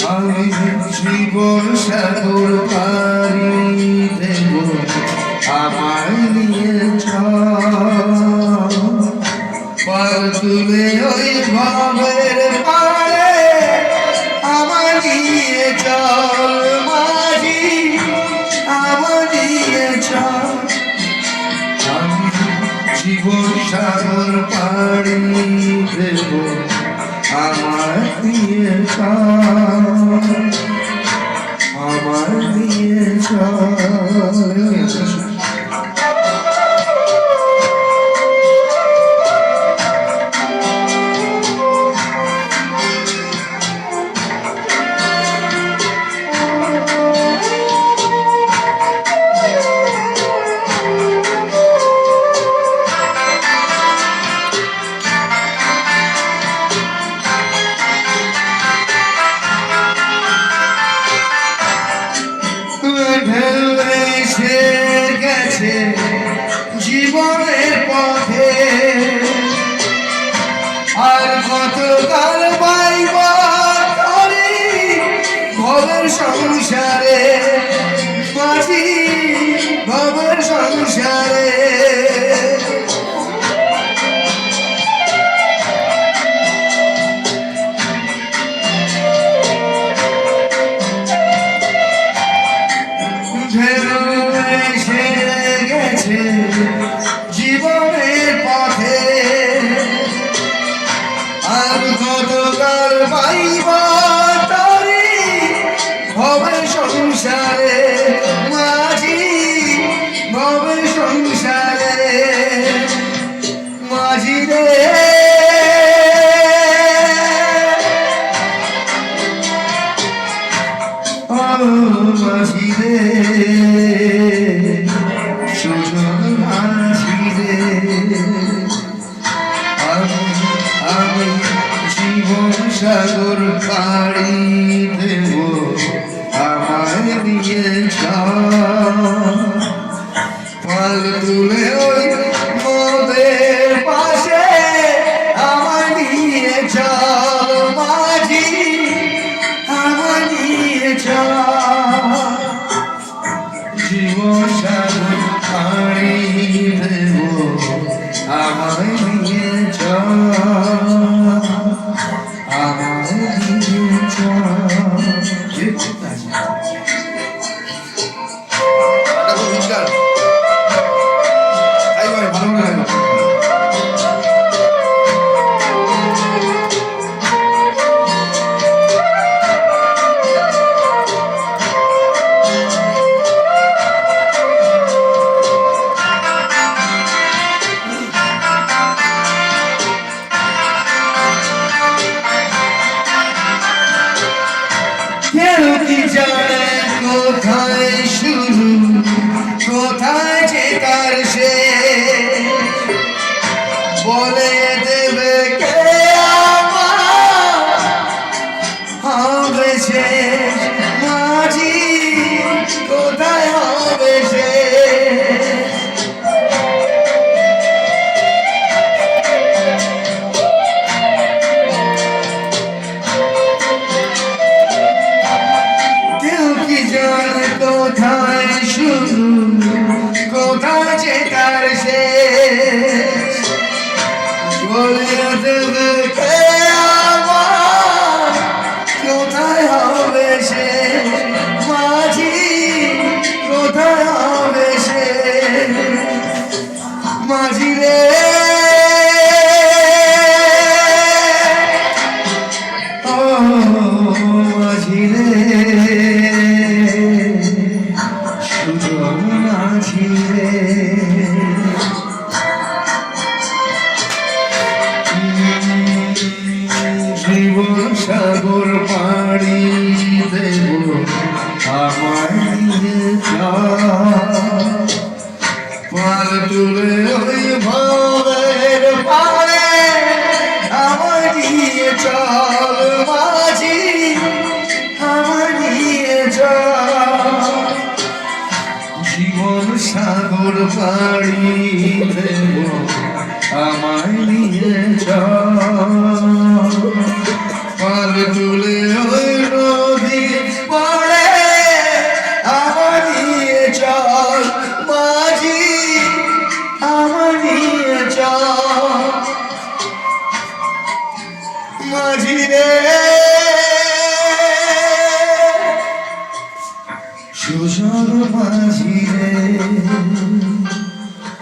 আমি জীবন সাগর পাড়ি দেব আমার নিয়ে পাল তুলে ওই ভাবের পারে আমার নিয়ে চল মাঝি আমার নিয়ে চল আমি জীবন সাগর পাড়ি দেব আমার নিয়ে চল আমার নিয়ে চল জীবনের পথে আর কতকাল বাইব তোরে ভবের সংসারে মাঝি ভবের সংসারে জীবনের পথে আর কতকাল পাইব তোরে ভবের সংসারে মাঝি ভবের সংসারে মাঝি রে মাঝি রে আমি জীবন সাগর পাড়ি দেব আমার নিয়ে পাল তুলে ওই মোদের পাশে আমার নিয়ে চল মাঝি আমার নিয়ে চল জীবন সাগর পাড়ি দেব আমার নিয়ে চল আমার নিয়ে চল কোথায় শুরু কোথায় যে তার শেষ বলে দেবে কে আমার হবে শেষ মাঝি কোথায় হবে শেষ কোথায় শুরু কোথায় যে তার শেষ বলে দেবে কে আমার কোথায় হবে শেষ মাঝি কোথায় হবে শেষ মাঝি রে ও মাঝি রে জীবন সাগর পাড়ি দেব আমার নিয়ে পাল তুলে ওই ভবের পারে আমার নিয়ে চল মাঝি আমার নিয়ে চল জীবন সাগর পাড়ি দেব আমায় নিয়ে চল পাল তুলে ওই মাঝি রে সুজন মাঝি রে